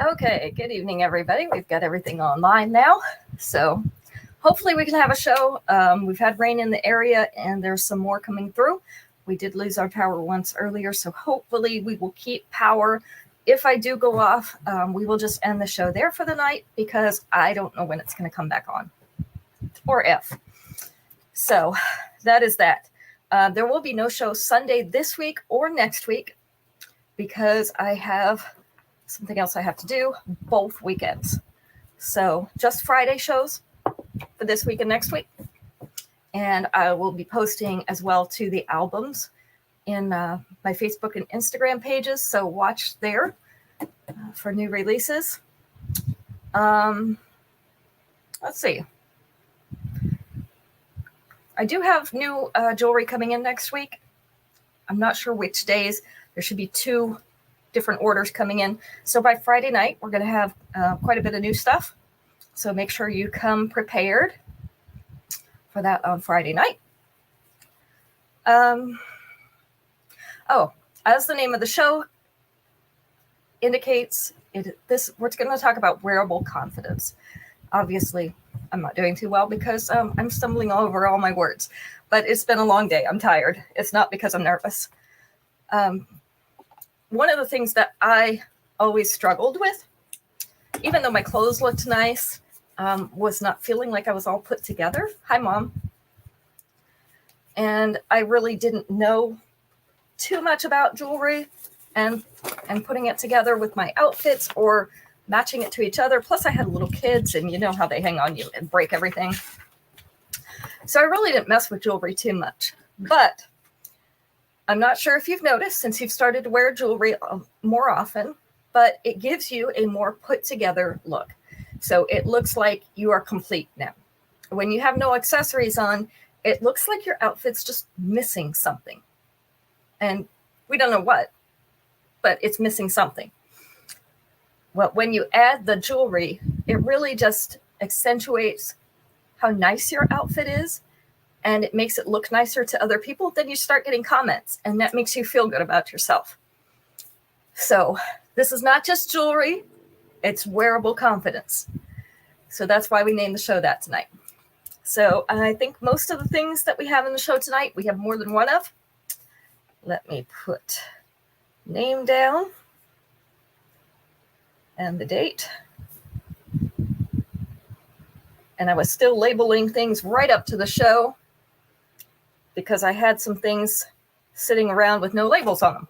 Okay, good evening, everybody. We've got everything online now. So hopefully we can have a show. We've had rain in the area and there's some more coming through. We did lose our power once earlier, so hopefully we will keep power. If I do go off, we will just end the show there for the night because I don't know when it's going to come back on or if. So that is that. There will be no show Sunday this week or next week because I have something else I have to do both weekends. So just Friday shows for this week and next week. And I will be posting as well to the albums in my Facebook and Instagram pages. So watch there for new releases. Let's see. I do have new jewelry coming in next week. I'm not sure which days. There should be 2 different orders coming in. So by Friday night, we're going to have quite a bit of new stuff. So make sure you come prepared for that on Friday night. As the name of the show indicates, we're going to talk about wearable confidence. Obviously, I'm not doing too well because I'm stumbling over all my words. But it's been a long day. I'm tired. It's not because I'm nervous. One of the things that I always struggled with, even though my clothes looked nice, was not feeling like I was all put together. Hi, Mom. And I really didn't know too much about jewelry and putting it together with my outfits or matching it to each other. Plus, I had little kids, and you know how they hang on you and break everything. So I really didn't mess with jewelry too much. But I'm not sure if you've noticed since you've started to wear jewelry more often, but it gives you a more put together look. So it looks like you are complete now. When you have no accessories on, it looks like your outfit's just missing something. And we don't know what, but it's missing something. Well, when you add the jewelry, it really just accentuates how nice your outfit is. And it makes it look nicer to other people, then you start getting comments, and that makes you feel good about yourself. So this is not just jewelry, it's wearable confidence. So that's why we named the show that tonight. So I think most of the things that we have in the show tonight, we have more than one of. Let me put name down and the date. And I was still labeling things right up to the show, because I had some things sitting around with no labels on them.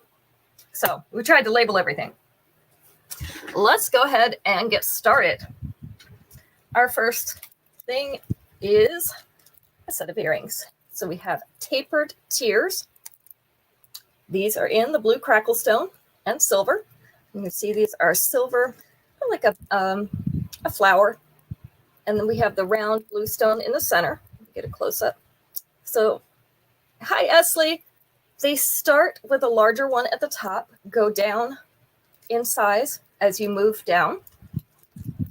So we tried to label everything. Let's go ahead and get started. Our first thing is a set of earrings. So we have tapered tears. These are in the blue crackle stone and silver. You can see these are silver, like a flower. And then we have the round blue stone in the center. Get a close up. So hi, Esley. They start with a larger one at the top, go down in size as you move down.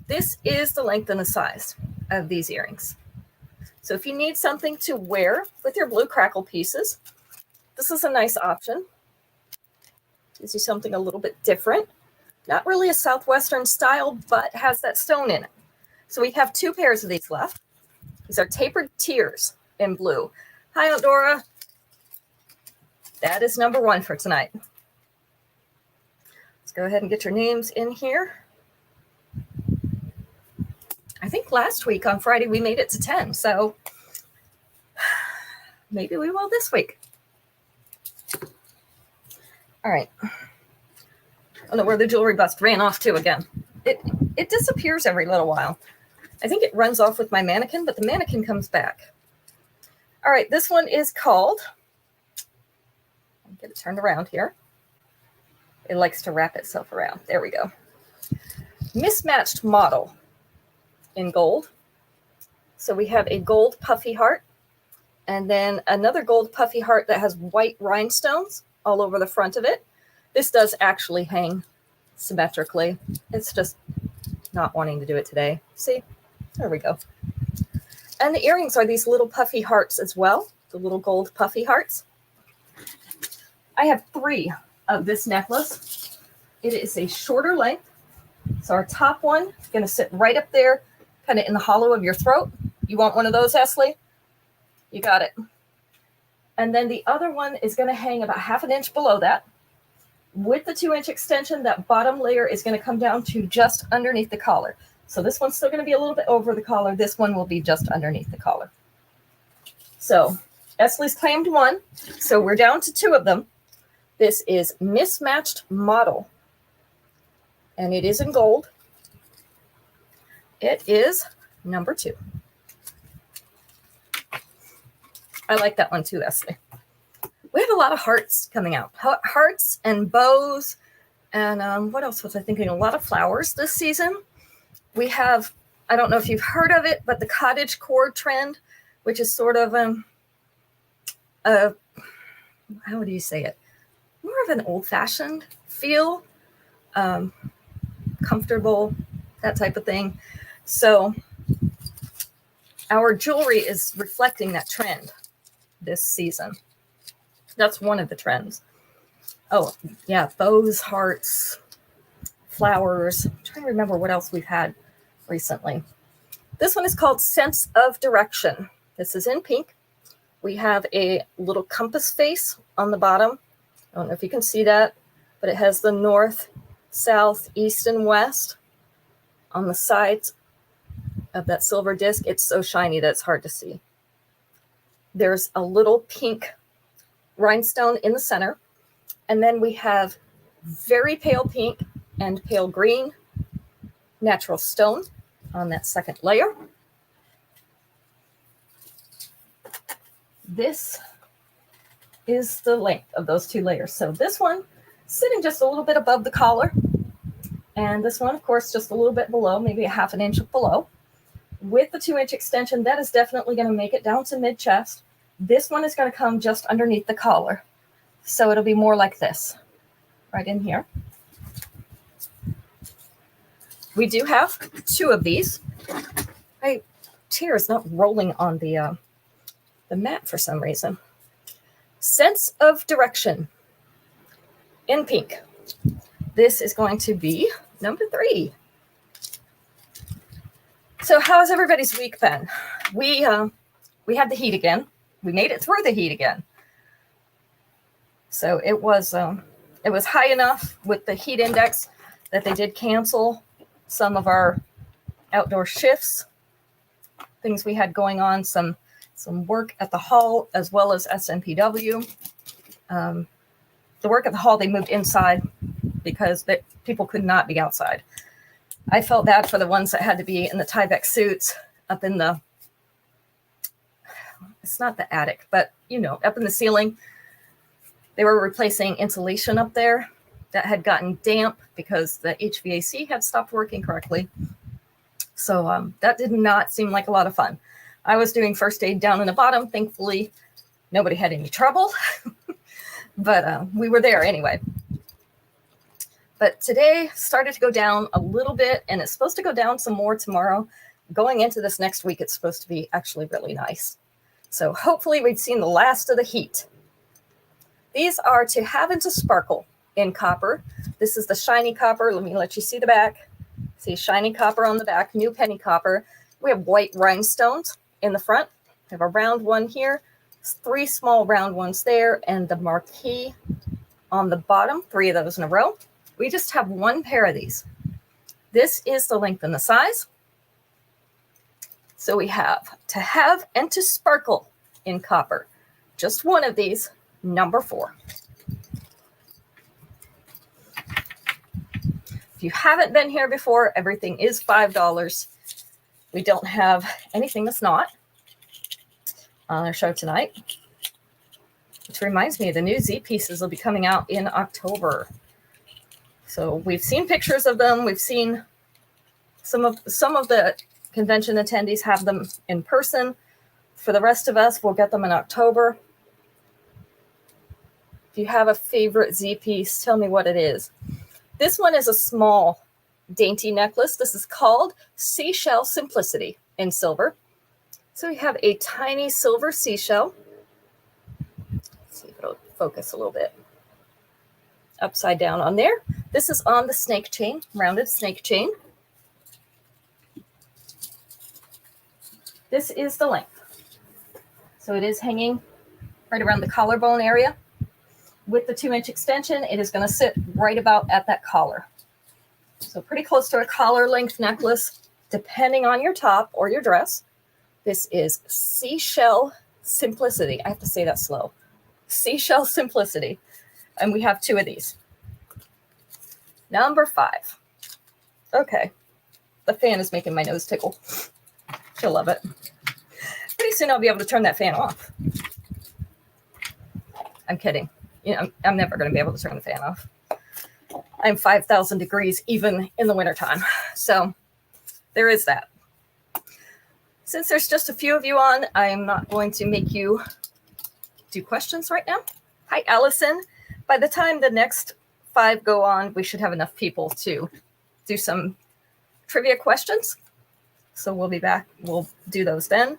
This is the length and the size of these earrings. So if you need something to wear with your blue crackle pieces, this is a nice option. Gives you something a little bit different. Not really a Southwestern style, but has that stone in it. So we have 2 pairs of these left. These are tapered tears in blue. Hi, Aunt Dora. That is number 1 for tonight. Let's go ahead and get your names in here. I think last week on Friday we made it to 10, so maybe we will this week. All right. I don't know where the jewelry bust ran off to again. It disappears every little while. I think it runs off with my mannequin, but the mannequin comes back. All right, this one is called, I'll get it turned around here. It likes to wrap itself around. There we go. Mismatched model in gold. So we have a gold puffy heart, and then another gold puffy heart that has white rhinestones all over the front of it. This does actually hang symmetrically. It's just not wanting to do it today. See? There we go. And the earrings are these little puffy hearts as well, the little gold puffy hearts. I have 3 of this necklace. It is a shorter length, So our top one is going to sit right up there, kind of in the hollow of your throat. You want one of those, Esley? You got it. And then the other one is going to hang about 1/2 inch below that. With the 2-inch extension, that bottom layer is going to come down to just underneath the collar. So this one's still going to be a little bit over the collar. This one will be just underneath the collar. So Esley's claimed one. So we're down to 2 of them. This is Mismatched Model. And it is in gold. It is number 2. I like that one too, Esley. We have a lot of hearts coming out. Hearts and bows. And what else was I thinking? A lot of flowers this season. We have, I don't know if you've heard of it, but the cottage core trend, which is sort of, how do you say it? More of an old-fashioned feel. Comfortable, that type of thing. So our jewelry is reflecting that trend this season. That's one of the trends. Oh, yeah, bows, hearts, flowers. I'm trying to remember what else we've had recently. This one is called Sense of Direction. This is in pink. We have a little compass face on the bottom. I don't know if you can see that, but it has the north, south, east, and west on the sides of that silver disc. It's so shiny that it's hard to see. There's a little pink rhinestone in the center. And then we have very pale pink and pale green natural stone on that second layer. This is the length of those 2 layers. So this one sitting just a little bit above the collar. And this one, of course, just a little bit below, maybe 1/2 inch below. With the 2-inch extension, that is definitely going to make it down to mid-chest. This one is going to come just underneath the collar. So it'll be more like this, right in here. We do have 2 of these. My chair is not rolling on the mat for some reason. Sense of Direction in pink. This is going to be number 3. So how's everybody's week been? We had the heat again. We made it through the heat again. So it was high enough with the heat index that they did cancel some of our outdoor shifts, things we had going on, some work at the hall as well as SNPW. The work at the hall, they moved inside because people could not be outside. I felt bad for the ones that had to be in the Tyvek suits up in the, it's not the attic, but up in the ceiling. They were replacing insulation up there that had gotten damp because the HVAC had stopped working correctly. So that did not seem like a lot of fun. I was doing first aid down in the bottom. Thankfully, nobody had any trouble, but we were there anyway. But today started to go down a little bit, and it's supposed to go down some more tomorrow. Going into this next week, it's supposed to be actually really nice. So hopefully we've seen the last of the heat. These are To Have and to Sparkle in copper. This is the shiny copper. Let me let you see the back. See shiny copper on the back, new penny copper. We have white rhinestones in the front. We have a round one here, 3 small round ones there, and the marquee on the bottom, 3 of those in a row. We just have 1 pair of these. This is the length and the size. So we have To Have and to Sparkle in copper. Just 1 of these, number 4. If you haven't been here before, everything is $5. We don't have anything that's not on our show tonight. Which reminds me, the new Z pieces will be coming out in October. So we've seen pictures of them. We've seen some of the convention attendees have them in person. For the rest of us, we'll get them in October. If you have a favorite Z piece, tell me what it is. This one is a small, dainty necklace. This is called Seashell Simplicity in silver. So we have a tiny silver seashell. Let's see if it'll focus a little bit. Upside down on there. This is on the snake chain, rounded snake chain. This is the length. So it is hanging right around the collarbone area. With the 2-inch extension, it is going to sit right about at that collar. So pretty close to a collar length necklace, depending on your top or your dress. This is Seashell Simplicity. I have to say that slow. Seashell Simplicity. And we have 2 of these. Number 5. Okay. The fan is making my nose tickle. You'll love it. Pretty soon I'll be able to turn that fan off. I'm kidding. You know, I'm never going to be able to turn the fan off. I'm 5,000 degrees even in the wintertime. So there is that. Since there's just a few of you on, I'm not going to make you do questions right now. Hi, Allison. By the time the next 5 go on, we should have enough people to do some trivia questions. So we'll be back. We'll do those then.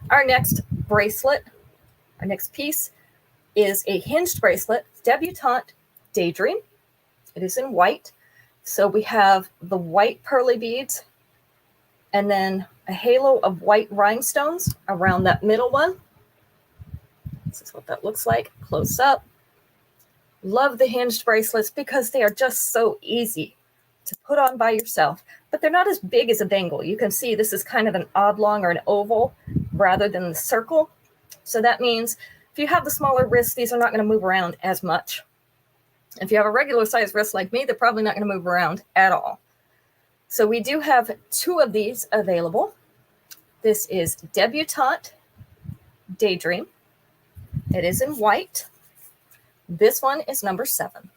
Our next bracelet, our next piece is a hinged bracelet, Debutante Daydream. It is in white. So we have the white pearly beads and then a halo of white rhinestones around that middle one. This is what that looks like close up. Love the hinged bracelets because they are just so easy to put on by yourself, but they're not as big as a bangle. You can see this is kind of an oblong or an oval rather than the circle. So that means if you have the smaller wrists, these are not going to move around as much. If you have a regular size wrist like me, they're probably not going to move around at all. So we do have 2 of these available. This is Debutante Daydream. It is in white. This one is number 7.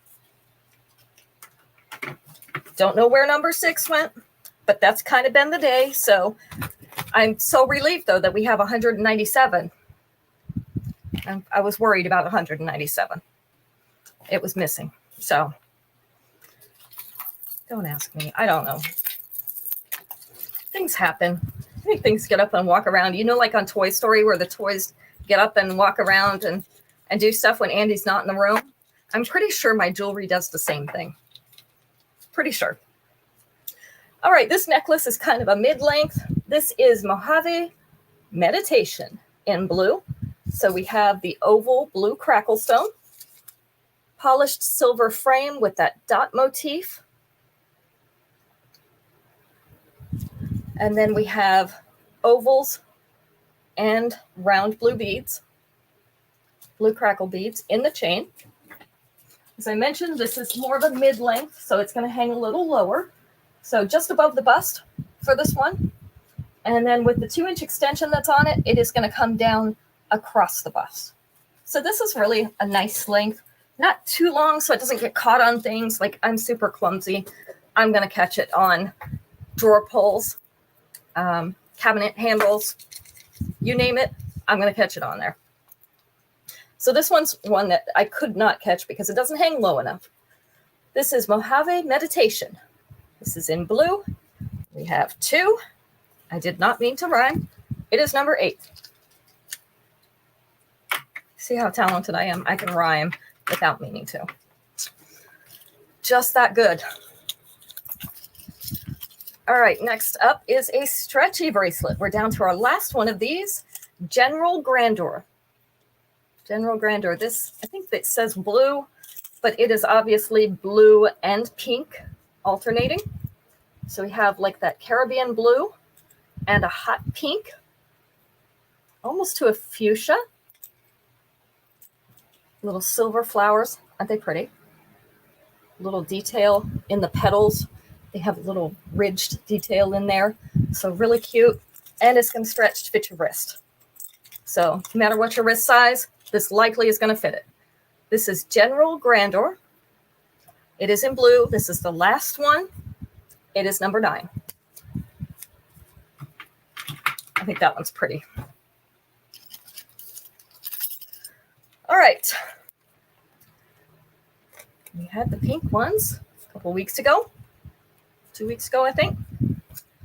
Don't know where number 6 went, but that's kind of been the day. So I'm so relieved, though, that we have 197. I was worried about 197. It was missing. So don't ask me. I don't know. Things happen. I think things get up and walk around. You know, like on Toy Story where the toys get up and walk around and do stuff when Andy's not in the room. I'm pretty sure my jewelry does the same thing. Pretty sure. All right, this necklace is kind of a mid-length. This is Mojave Meditation in blue. So we have the oval blue crackle stone, polished silver frame with that dot motif. And then we have ovals and round blue beads, blue crackle beads in the chain. As I mentioned, this is more of a mid-length, so it's going to hang a little lower. So just above the bust for this one. And then with the 2-inch extension that's on it, it is going to come down across the bust. So this is really a nice length. Not too long so it doesn't get caught on things. Like I'm super clumsy. I'm going to catch it on drawer pulls, cabinet handles, you name it, I'm going to catch it on there. So this one's one that I could not catch because it doesn't hang low enough. This is Mojave Meditation. This is in blue. We have 2. I did not mean to rhyme. It is number 8. See how talented I am? I can rhyme without meaning to. Just that good. All right, next up is a stretchy bracelet. We're down to our last one of these, General Grandeur. General Grandeur. This, I think it says blue, but it is obviously blue and pink alternating. So we have like that Caribbean blue and a hot pink, almost to a fuchsia. Little silver flowers. Aren't they pretty? Little detail in the petals. They have a little ridged detail in there. So really cute. And it's going to stretch to fit your wrist. So no matter what your wrist size, this likely is going to fit it. This is General Grandeur. It is in blue. This is the last one. It is number 9. I think that one's pretty. All right. We had the pink ones a couple weeks ago. 2 weeks ago, I think.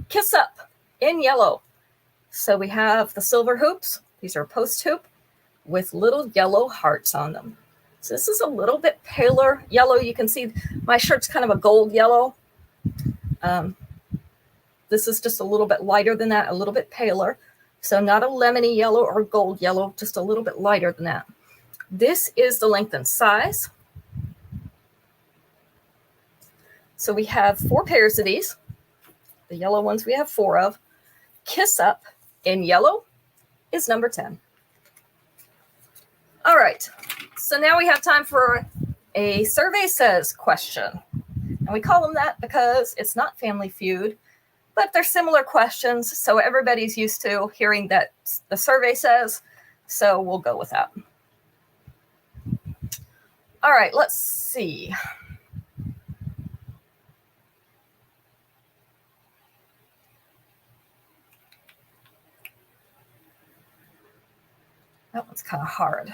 Kiss Up in yellow. So we have the silver hoops. These are a post hoop with little yellow hearts on them. So this is a little bit paler yellow. You can see my shirt's kind of a gold yellow. This is just a little bit lighter than that, a little bit paler. So not a lemony yellow or gold yellow, just a little bit lighter than that. This is the length and size. So we have 4 pairs of these. The yellow ones we have 4 of. Kiss Up in yellow is number 10. All right, so now we have time for a Survey Says question. And we call them that because it's not Family Feud, but they're similar questions. So everybody's used to hearing that the survey says, so we'll go with that. All right, let's see. That one's kind of hard.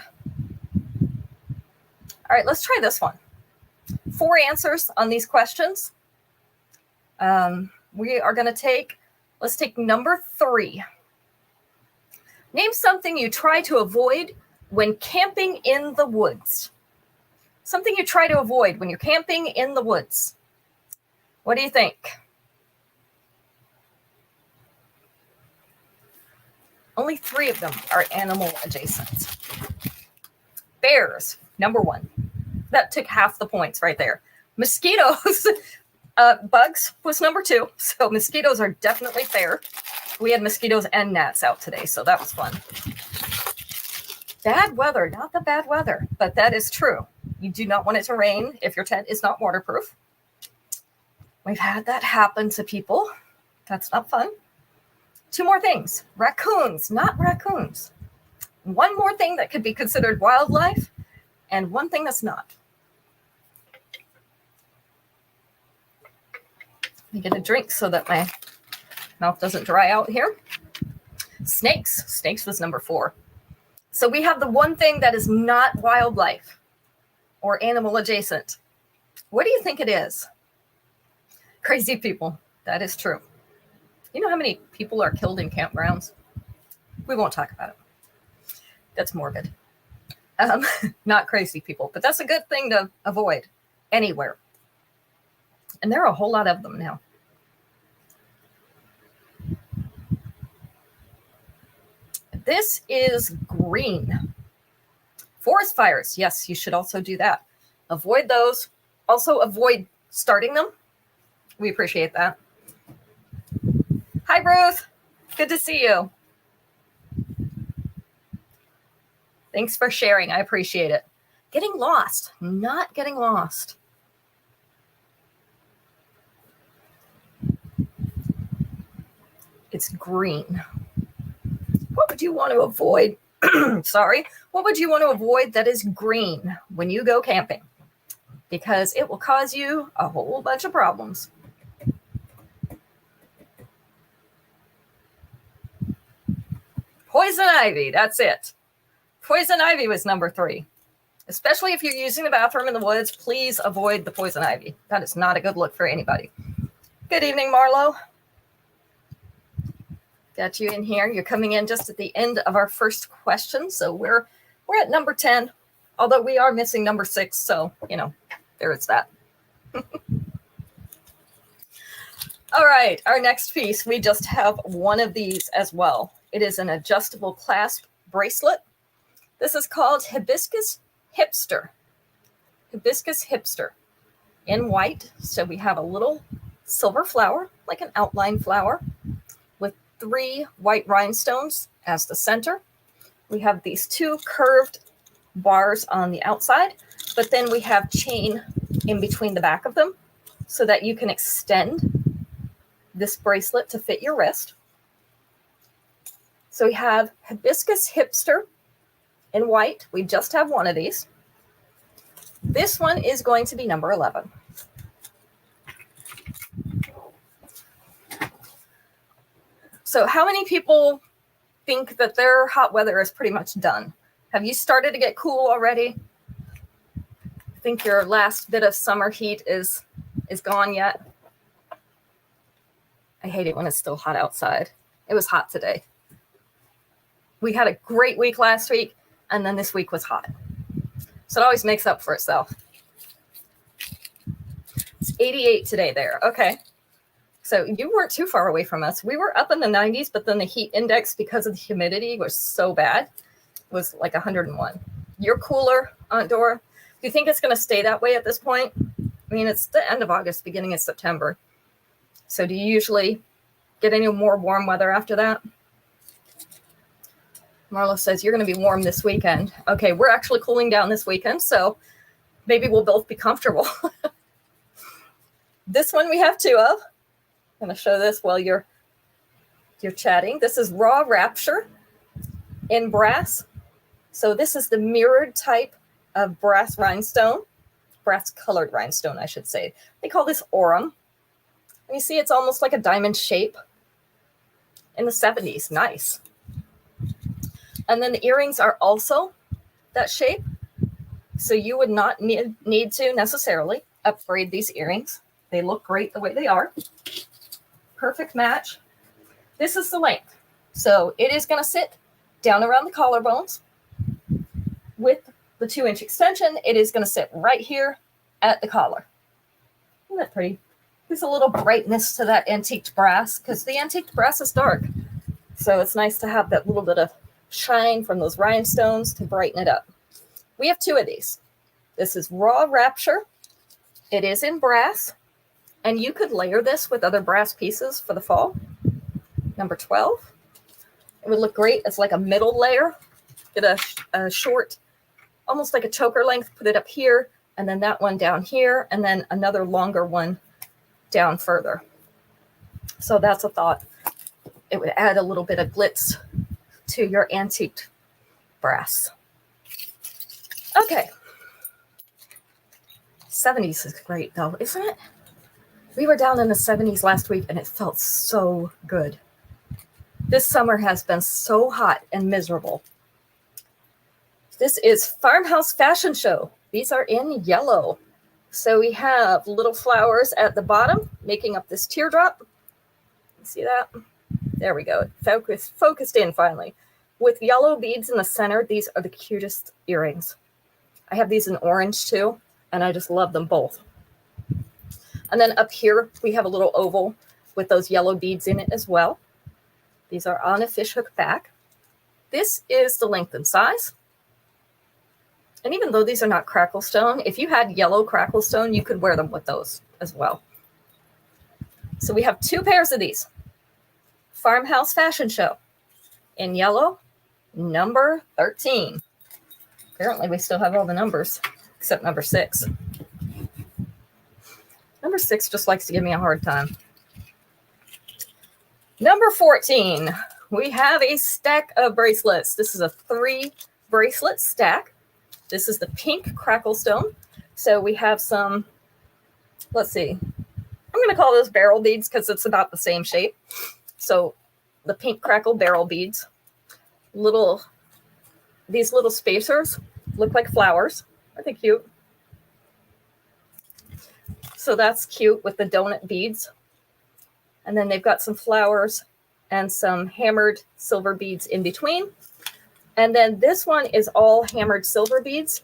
All right, let's try this one. 4 answers on these questions. We are going to let's take number 3. Name something you try to avoid when camping in the woods. Something you try to avoid when you're camping in the woods. What do you think? Only 3 of them are animal adjacent. Bears, number 1. That took half the points right there. Mosquitoes, bugs was number 2. So mosquitoes are definitely fair. We had mosquitoes and gnats out today, so that was fun. Bad weather, not the bad weather, but that is true. You do not want it to rain if your tent is not waterproof. We've had that happen to people. That's not fun. 2 more things. Raccoons, not raccoons. 1 more thing that could be considered wildlife, and 1 thing that's not. Let me get a drink so that my mouth doesn't dry out here. Snakes. Snakes was number 4. So we have the 1 thing that is not wildlife or animal adjacent. What do you think it is? Crazy people. That is true. You know how many people are killed in campgrounds? We won't talk about it. That's morbid. Not crazy people, but that's a good thing to avoid anywhere. And there are a whole lot of them now. This is green. Forest fires. Yes, you should also do that. Avoid those. Also avoid starting them. We appreciate that. Hi, Ruth. Good to see you. Thanks for sharing. I appreciate it. Getting lost. Not getting lost. It's green. What would you want to avoid? Sorry. What would you want to avoid that is green when you go camping? Because it will cause you a whole bunch of problems. Poison ivy. That's it. Poison ivy was number 3. Especially if you're using the bathroom in the woods, please avoid the poison ivy. That is not a good look for anybody. Good evening, Marlo. Got you in here. You're coming in just at the end of our first question. So we're at number 10, although we are missing number 6. So, there is that. All right. Our next piece, we just have 1 of these as well. It is an adjustable clasp bracelet. This is called Hibiscus Hipster. Hibiscus Hipster in white. So we have a little silver flower, like an outline flower, with 3 white rhinestones as the center. We have these 2 curved bars on the outside, but then we have chain in between the back of them so that you can extend this bracelet to fit your wrist. So we have Hibiscus Hipster in white. We just have 1 of these. This one is going to be number 11. So how many people think that their hot weather is pretty much done? Have you started to get cool already? Think your last bit of summer heat is gone yet? I hate it when it's still hot outside. It was hot today. We had a great week last week, and then this week was hot. So it always makes up for itself. It's 88 today there. Okay. So you weren't too far away from us. We were up in the 90s, but then the heat index, because of the humidity, was so bad. It was like 101. You're cooler, Aunt Dora. Do you think it's going to stay that way at this point? I mean, it's the end of August, beginning of September. So do you usually get any more warm weather after that? Marla says, you're going to be warm this weekend. Okay, we're actually cooling down this weekend, so maybe we'll both be comfortable. This one we have two of. I'm going to show this while you're chatting. This is Raw Rapture in brass. So this is the mirrored type of brass rhinestone, brass colored rhinestone, I should say. They call this Aurum. And you see it's almost like a diamond shape in the 70s. Nice. And then the earrings are also that shape. So you would not need to necessarily upgrade these earrings. They look great the way they are. Perfect match. This is the length. So it is going to sit down around the collarbones. With the 2-inch extension, it is going to sit right here at the collar. Isn't that pretty? There's a little brightness to that antiqued brass because the antiqued brass is dark. So it's nice to have that little bit of shine from those rhinestones to brighten it up. We have two of these. This is Raw Rapture. It is in brass. And you could layer this with other brass pieces for the fall. Number 12. It would look great as like a middle layer. Get a short, almost like a choker length, put it up here, and then that one down here, and then another longer one down further. So that's a thought. It would add a little bit of glitz to your antique brass. Okay. 70s is great though, isn't it? We were down in the 70s last week and it felt so good. This summer has been so hot and miserable. This is Farmhouse Fashion Show. These are in yellow. So we have little flowers at the bottom making up this teardrop. See that? There we go. Focused in finally. With yellow beads in the center, these are the cutest earrings. I have these in orange too, and I just love them both. And then up here, we have a little oval with those yellow beads in it as well. These are on a fishhook back. This is the length and size. And even though these are not crackle stone, if you had yellow crackle stone, you could wear them with those as well. So we have two pairs of these. Farmhouse Fashion Show in yellow, number 13. Apparently we still have all the numbers except number 6. Number 6 just likes to give me a hard time. Number 14, we have a stack of bracelets. This is a 3 bracelet stack. This is the pink crackle stone. So we have some, let's see, I'm going to call those barrel beads because it's about the same shape. So the pink crackle barrel beads, these little spacers look like flowers. Aren't they cute? So that's cute with the donut beads. And then they've got some flowers and some hammered silver beads in between. And then this one is all hammered silver beads.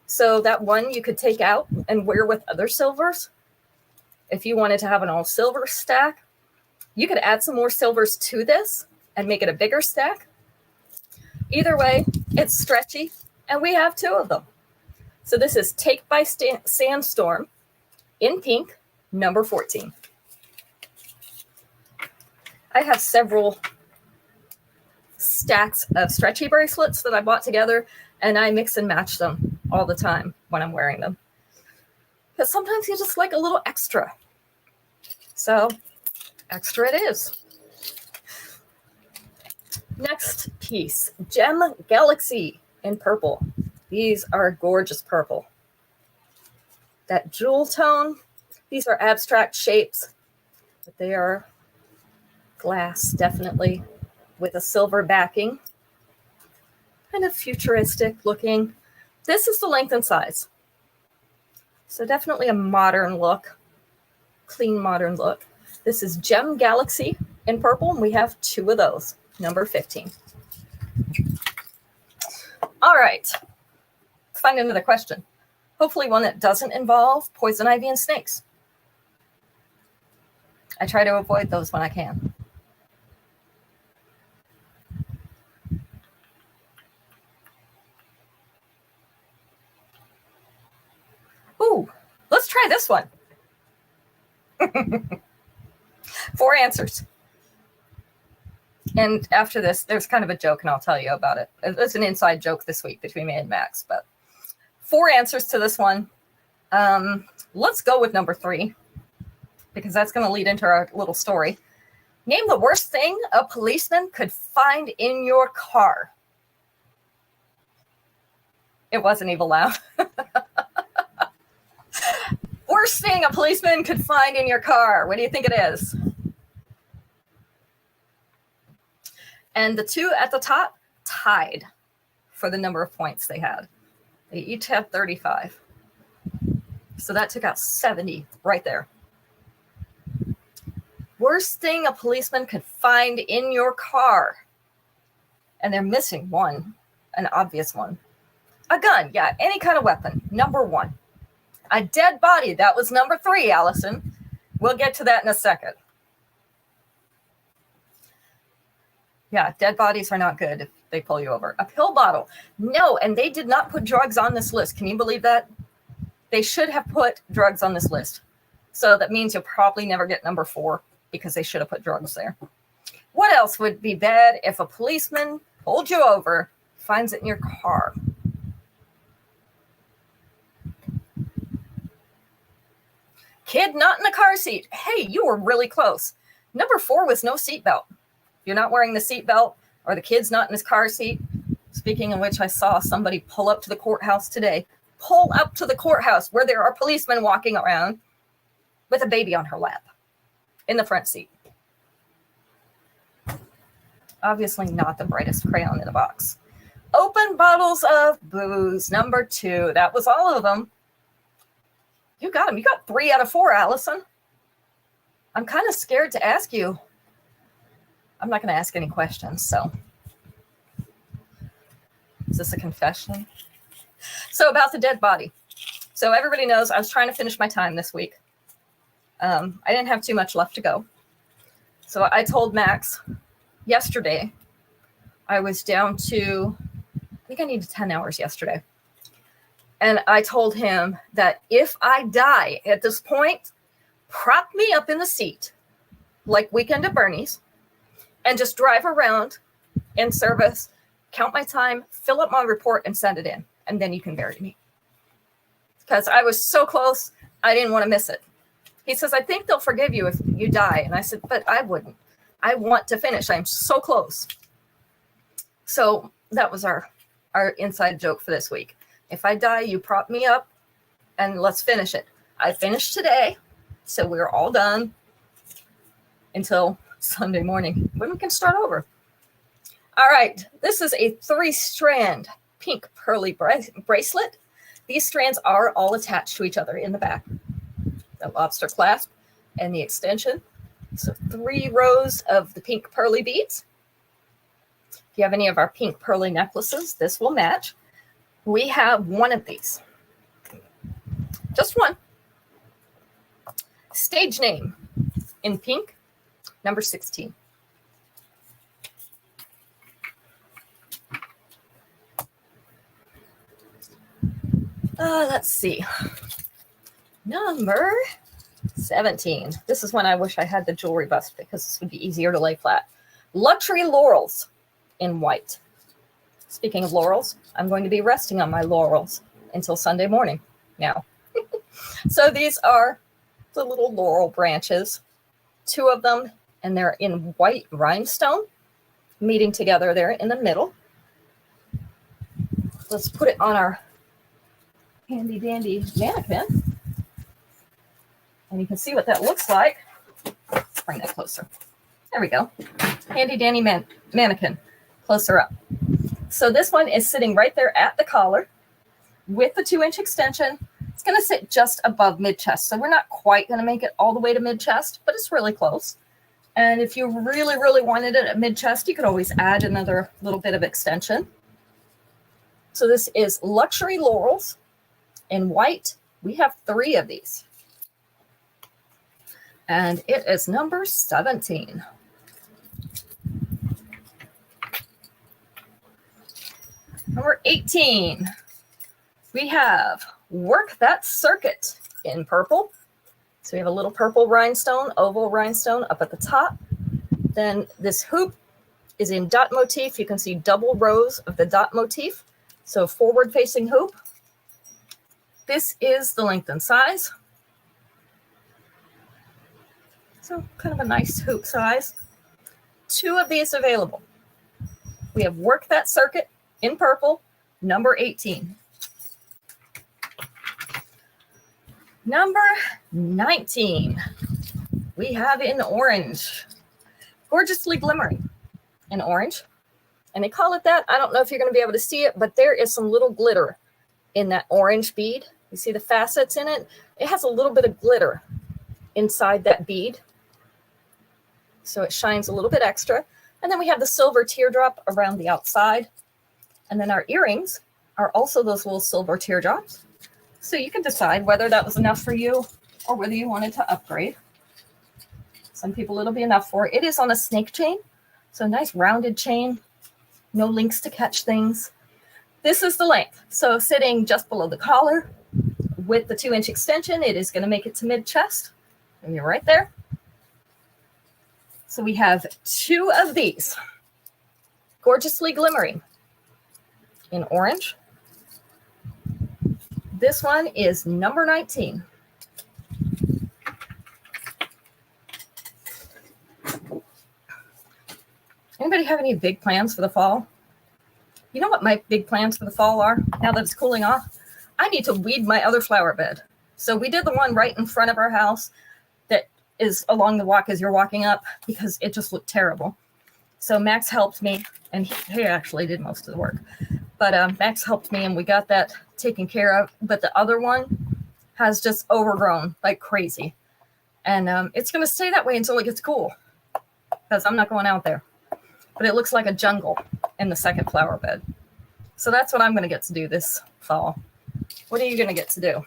So that one you could take out and wear with other silvers. If you wanted to have an all silver stack, you could add some more silvers to this and make it a bigger stack. Either way, it's stretchy, and we have 2 of them. So this is Take by Sandstorm in pink, number 14. I have several stacks of stretchy bracelets that I bought together, and I mix and match them all the time when I'm wearing them. Because sometimes you just like a little extra. So, extra it is. Next piece, Gem Galaxy in purple. These are gorgeous purple. That jewel tone, these are abstract shapes, but they are glass, definitely, with a silver backing. Kind of futuristic looking. This is the length and size. So definitely a modern look, clean modern look. This is Gem Galaxy in purple, and we have 2 of those, number 15. All right. Let's find another question. Hopefully one that doesn't involve poison ivy and snakes. I try to avoid those when I can. Ooh, let's try this one. 4 answers. And after this, there's kind of a joke, and I'll tell you about it. It's an inside joke this week between me and Max, but 4 answers to this one. Let's go with number 3, because that's going to lead into our little story. Name the worst thing a policeman could find in your car. It wasn't even loud. Worst thing a policeman could find in your car. What do you think it is? And the 2 at the top tied for the number of points they had. They each had 35. So that took out 70 right there. Worst thing a policeman could find in your car. And they're missing one, an obvious one. A gun, yeah, any kind of weapon, number 1. A dead body, that was number 3, Allison. We'll get to that in a second. Yeah, dead bodies are not good if they pull you over. A pill bottle. No, and they did not put drugs on this list. Can you believe that? They should have put drugs on this list. So that means you'll probably never get number 4 because they should have put drugs there. What else would be bad if a policeman pulled you over, finds it in your car? Kid not in the car seat. Hey, you were really close. Number 4 was no seatbelt. If you're not wearing the seatbelt or the kid's not in his car seat, speaking of which, I saw somebody pull up to the courthouse today. Pull up to the courthouse where there are policemen walking around with a baby on her lap in the front seat. Obviously not the brightest crayon in the box. Open bottles of booze, number 2. That was all of them. You got them. You got 3 out of 4, Allison. I'm kind of scared to ask you. I'm not going to ask any questions, so. Is this a confession? So about the dead body. So everybody knows I was trying to finish my time this week. I didn't have too much left to go. So I told Max yesterday, I was down to, I think I needed 10 hours yesterday. And I told him that if I die at this point, prop me up in the seat, like Weekend at Bernie's, and just drive around in service, count my time, fill up my report, and send it in. And then you can bury me. Because I was so close, I didn't want to miss it. He says, I think they'll forgive you if you die. And I said, but I wouldn't. I want to finish. I'm so close. So that was our inside joke for this week. If I die, you prop me up and let's finish it. I finished today, so we're all done until Sunday morning when we can start over. All right, this is a 3-strand pink pearly bracelet. These strands are all attached to each other in the back. The lobster clasp and the extension. So 3 rows of the pink pearly beads. If you have any of our pink pearly necklaces, this will match. We have 1 of these. Just 1. Stage name in pink, number 16. Let's see. Number 17. This is when I wish I had the jewelry bust because this would be easier to lay flat. Luxury laurels in white. Speaking of laurels, I'm going to be resting on my laurels until Sunday morning now. So these are the little laurel branches, 2 of them, and they're in white rhinestone, meeting together there in the middle. Let's put it on our handy dandy mannequin. And you can see what that looks like. Let's bring that closer. There we go. Handy dandy mannequin. Closer up. So this one is sitting right there at the collar with the 2-inch extension. It's going to sit just above mid-chest. So we're not quite going to make it all the way to mid-chest, but it's really close. And if you really, really wanted it at mid-chest, you could always add another little bit of extension So this is Luxury Laurels in white. We have 3 of these. And it is number 17. Number 18, we have Work That Circuit in purple. So we have a little purple rhinestone, oval rhinestone up at the top. Then this hoop is in dot motif. You can see double rows of the dot motif. So forward-facing hoop. This is the length and size. So kind of a nice hoop size. 2 of these available. We have Work That Circuit in purple, number 18. Number 19, we have in orange, Gorgeously Glimmering in orange. And they call it that. I don't know if you're going to be able to see it, but there is some little glitter in that orange bead. You see the facets in it? It has a little bit of glitter inside that bead. So it shines a little bit extra. And then we have the silver teardrop around the outside. And then our earrings are also those little silver teardrops. So you can decide whether that was enough for you or whether you wanted to upgrade. Some people it'll be enough for. It is on a snake chain. So a nice rounded chain. No links to catch things. This is the length. So sitting just below the collar with the 2-inch extension, it is going to make it to mid-chest. And you're right there. So we have 2 of these. Gorgeously Glimmering in orange. This one is number 19. Anybody have any big plans for the fall? You know what my big plans for the fall are now that it's cooling off? I need to weed my other flower bed. So we did the one right in front of our house that is along the walk as you're walking up because it just looked terrible. So Max helped me, and he actually did most of the work. But Max helped me, and we got that taken care of. But the other one has just overgrown like crazy. And it's going to stay that way until it gets cool because I'm not going out there. But it looks like a jungle in the second flower bed. So that's what I'm going to get to do this fall. What are you going to get to do?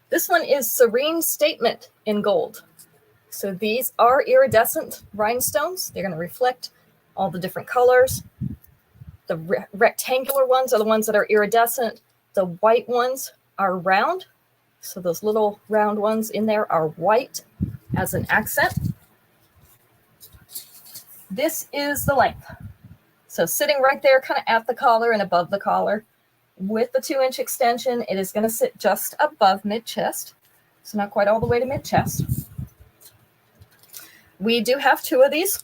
This one is Serene Statement in gold. So these are iridescent rhinestones. They're going to reflect all the different colors. The rectangular ones are the ones that are iridescent. The white ones are round. So those little round ones in there are white as an accent. This is the length. So sitting right there kind of at the collar and above the collar with the 2-inch extension, it is going to sit just above mid-chest. So not quite all the way to mid-chest. We do have 2 of these.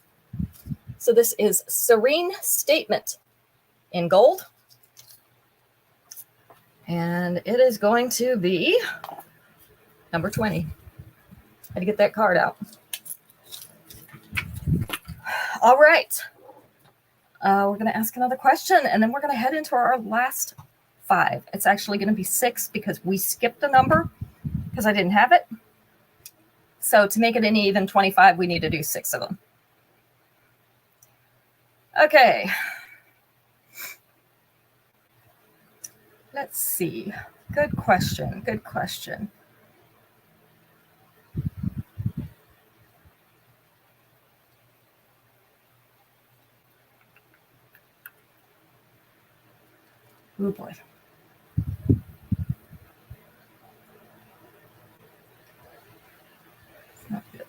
So this is Serene Statement in gold. And it is going to be number 20. Had to get that card out. All right. We're going to ask another question, and then we're going to head into our last 5. It's actually going to be 6 because we skipped a number because I didn't have it. So to make it an even 25, we need to do 6 of them. Okay. Let's see. Good question. Good question. Oh boy. Not good.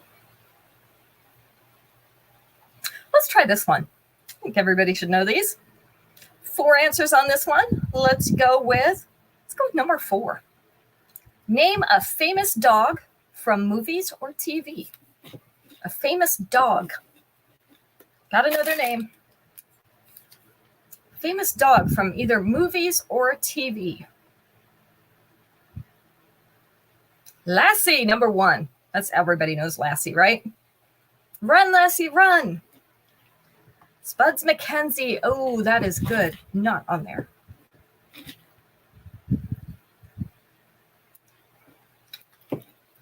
Let's try this one. I think everybody should know these. 4 answers on this one. Let's go with number 4. Name a famous dog from movies or TV. A famous dog. Gotta know their name. Famous dog from either movies or TV. Lassie, number 1. That's everybody knows Lassie, right? Run, Lassie, run. Spuds MacKenzie. Oh, that is good. Not on there.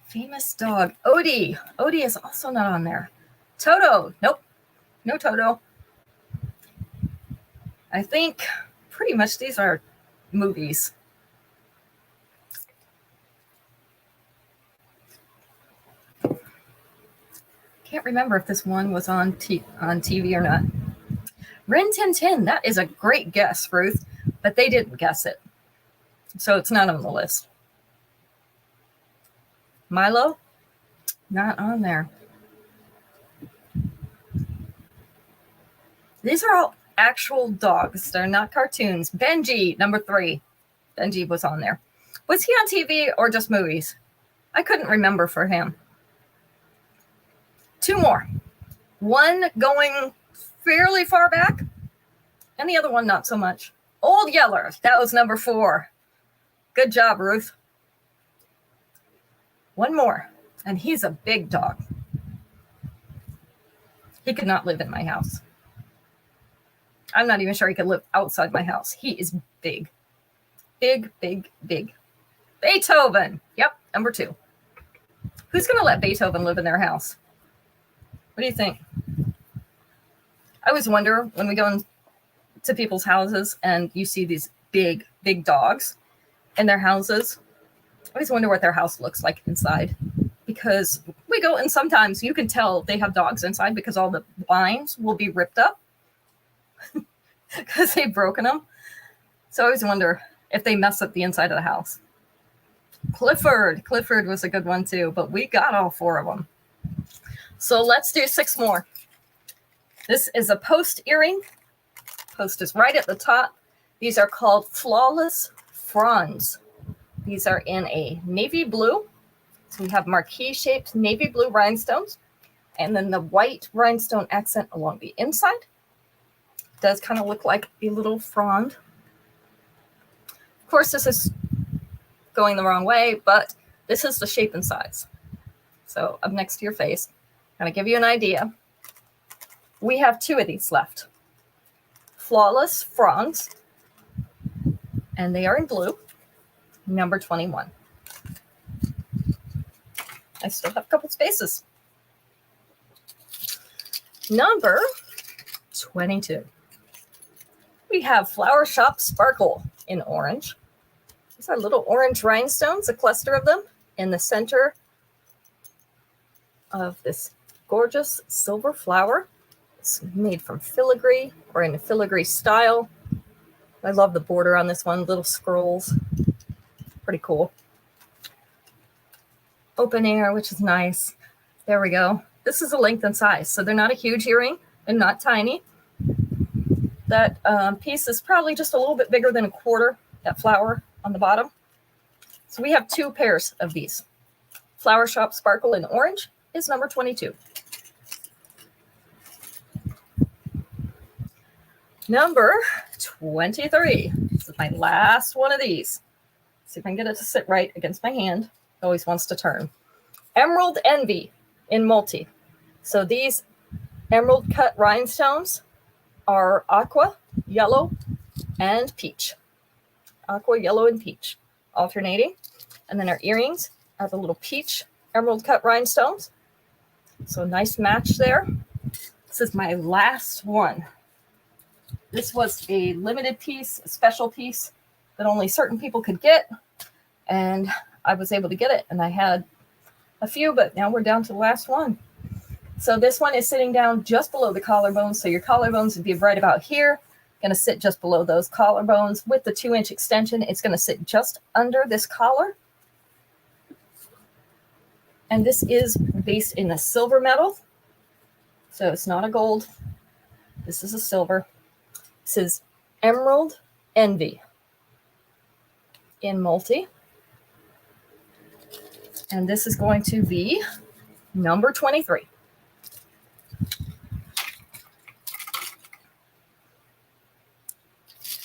Famous dog. Odie. Odie is also not on there. Toto. Nope. No Toto. I think pretty much these are movies. Can't remember if this one was on TV or not. Rin Tin Tin, that is a great guess, Ruth, but they didn't guess it. So it's not on the list. Milo, not on there. These are all actual dogs. They're not cartoons. Benji, number 3. Benji was on there. Was he on TV or just movies? I couldn't remember for him. 2 more. One going fairly far back, and the other one not so much. Old Yeller, that was number 4. Good job, Ruth. One more, and he's a big dog. He could not live in my house. I'm not even sure he could live outside my house. He is big. Big, big, big. Beethoven. Yep, number 2. Who's going to let Beethoven live in their house? What do you think? I always wonder when we go into people's houses and you see these big, big dogs in their houses. I always wonder what their house looks like inside, because we go and sometimes you can tell they have dogs inside because all the blinds will be ripped up because they've broken them. So I always wonder if they mess up the inside of the house. Clifford was a good one too, but we got all 4 of them. So let's do 6 more. This is a post earring. Post is right at the top. These are called Flawless Fronds. These are in a navy blue. So we have marquee-shaped navy blue rhinestones, and then the white rhinestone accent along the inside. It does kind of look like a little frond. Of course, this is going the wrong way, but this is the shape and size. So up next to your face, I'm going to give you an idea. We have 2 of these left. Flawless Fronds, and they are in blue, number 21. I still have a couple spaces. Number 22. We have Flower Shop Sparkle in orange. These are little orange rhinestones, a cluster of them, in the center of this gorgeous silver flower. It's made from filigree, or in a filigree style. I love the border on this one, little scrolls. Pretty cool. Open air, which is nice. There we go. This is a length and size, so they're not a huge earring and not tiny. That piece is probably just a little bit bigger than a quarter, that flower on the bottom. So we have 2 pairs of these. Flower Shop Sparkle in orange is number 22. Number 23. This is my last one of these. See if I can get it to sit right against my hand. It always wants to turn. Emerald Envy in multi. So these emerald cut rhinestones are aqua, yellow, and peach. Aqua, yellow, and peach, alternating. And then our earrings are the little peach emerald cut rhinestones. So nice match there. This is my last one. This was a limited piece, a special piece that only certain people could get. And I was able to get it. And I had a few, but now we're down to the last one. So this one is sitting down just below the collarbones. So your collarbones would be right about here. Going to sit just below those collarbones. With the 2-inch extension, it's going to sit just under this collar. And this is based in a silver metal. So it's not a gold. This is a silver. This is Emerald Envy in multi. And this is going to be number 23.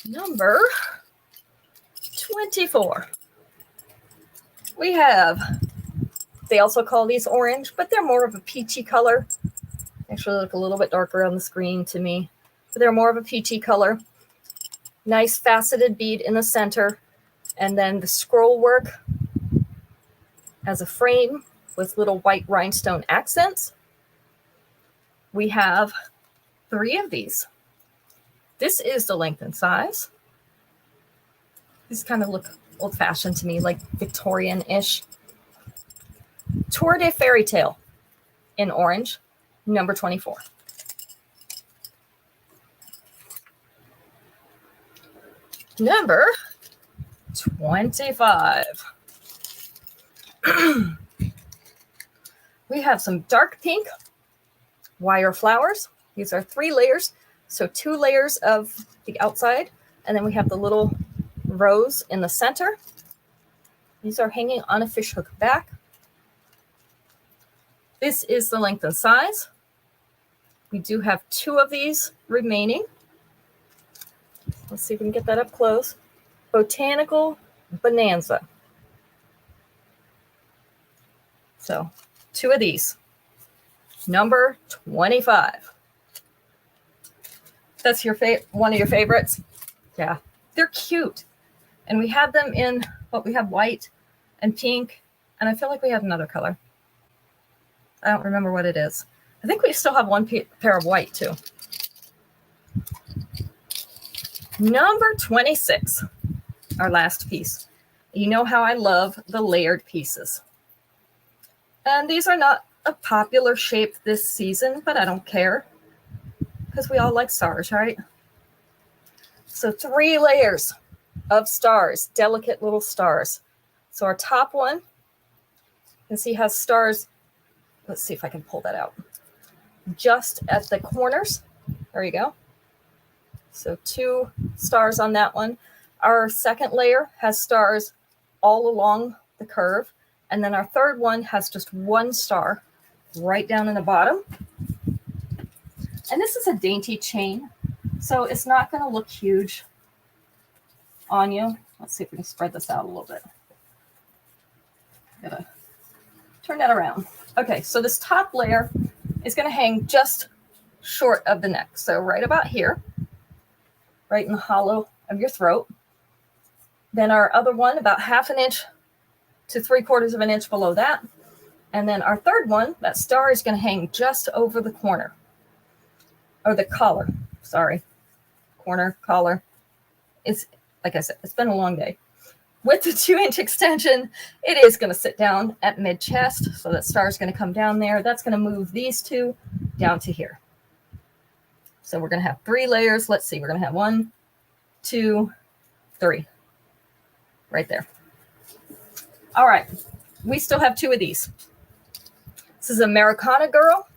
Number 24. We have, they also call these orange, but they're more of a peachy color. Actually look a little bit darker on the screen to me. But they're more of a peachy color. Nice faceted bead in the center. And then the scroll work as a frame with little white rhinestone accents. We have 3 of these. This is the length and size. These kind of look old-fashioned to me, like Victorian-ish. Tour de Fairy Tale in orange, number 24. Number 25. We have some dark pink wire flowers. These are 3 layers. So 2 layers of the outside, and then we have the little rose in the center. These are hanging on a fishhook back. This is the length and size. We do have 2 of these remaining. Let's see if we can get that up close. Botanical Bonanza. So 2 of these. Number 25. That's your one of your favorites? Yeah, they're cute. And we have them in, we have white and pink, and I feel like we have another color. I don't remember what it is. I think we still have one pair of white too. Number 26, our last piece. You know how I love the layered pieces. And these are not a popular shape this season, but I don't care because we all like stars, right? So 3 layers of stars, delicate little stars. So our top one, you can see has stars. Let's see if I can pull that out. Just at the corners. There you go. So 2 stars on that one. Our second layer has stars all along the curve. And then our third one has just 1 star right down in the bottom. And this is a dainty chain, so it's not going to look huge on you. Let's see if we can spread this out a little bit. Gotta turn that around. Okay, so this top layer is going to hang just short of the neck. So right about here, right in the hollow of your throat. Then our other one about 1/2 inch to 3/4 of an inch below that. And then our third one, that star is going to hang just over the corner. Or the collar, sorry. Corner, collar. It's, like I said, it's been a long day. With the 2-inch extension, it is going to sit down at mid-chest. So that star is going to come down there. That's going to move these 2 down to here. So we're going to have 3 layers. Let's see, we're going to have 1, 2, 3. Right there. All right, we still have 2 of these. This is Americana Girl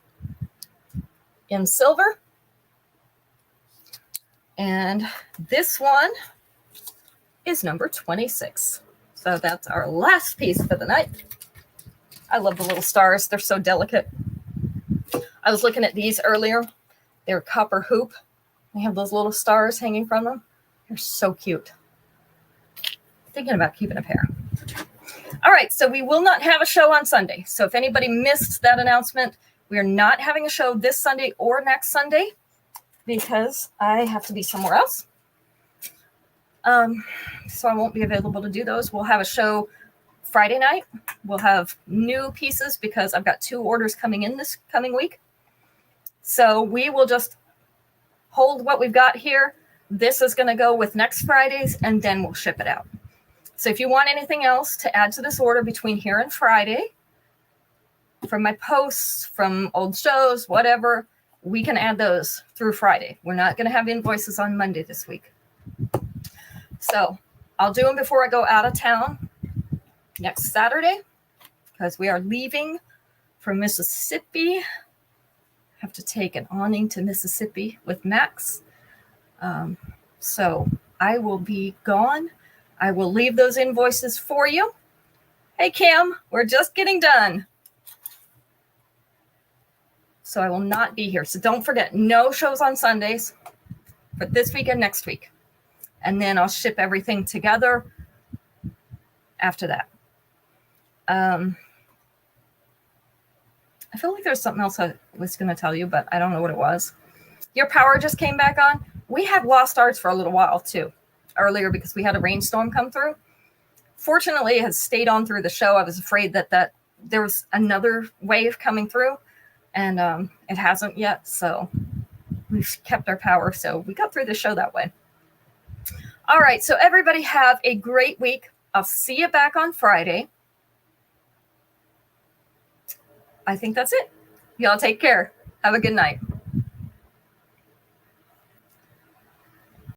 in silver. And this one is number 26. So that's our last piece for the night. I love the little stars. They're so delicate. I was looking at these earlier. They're copper hoop. They have those little stars hanging from them. They're so cute. Thinking about keeping a pair. All right, so we will not have a show on Sunday. So if anybody missed that announcement, we are not having a show this Sunday or next Sunday because I have to be somewhere else. So I won't be available to do those. We'll have a show Friday night. We'll have new pieces because I've got 2 orders coming in this coming week. So we will just hold what we've got here. This is going to go with next Friday's, and then we'll ship it out. So if you want anything else to add to this order between here and Friday, from my posts, from old shows, whatever, we can add those through Friday. We're not going to have invoices on Monday this week. So I'll do them before I go out of town next Saturday because we are leaving for Mississippi. Have to take an awning to Mississippi with Max. So I will be gone. I will leave those invoices for you. Hey, Kim, we're just getting done. So I will not be here. So don't forget, no shows on Sundays for this week and next week. And then I'll ship everything together after that. I feel like there's something else I was going to tell you, but I don't know what it was. Your power just came back on. We had lost ours for a little while too, earlier because we had a rainstorm come through. Fortunately, it has stayed on through the show. I was afraid that there was another wave coming through, and it hasn't yet. So we've kept our power, so we got through the show that way. All right, so everybody have a great week. I'll see you back on Friday. I think that's it. Y'all take care. Have a good night.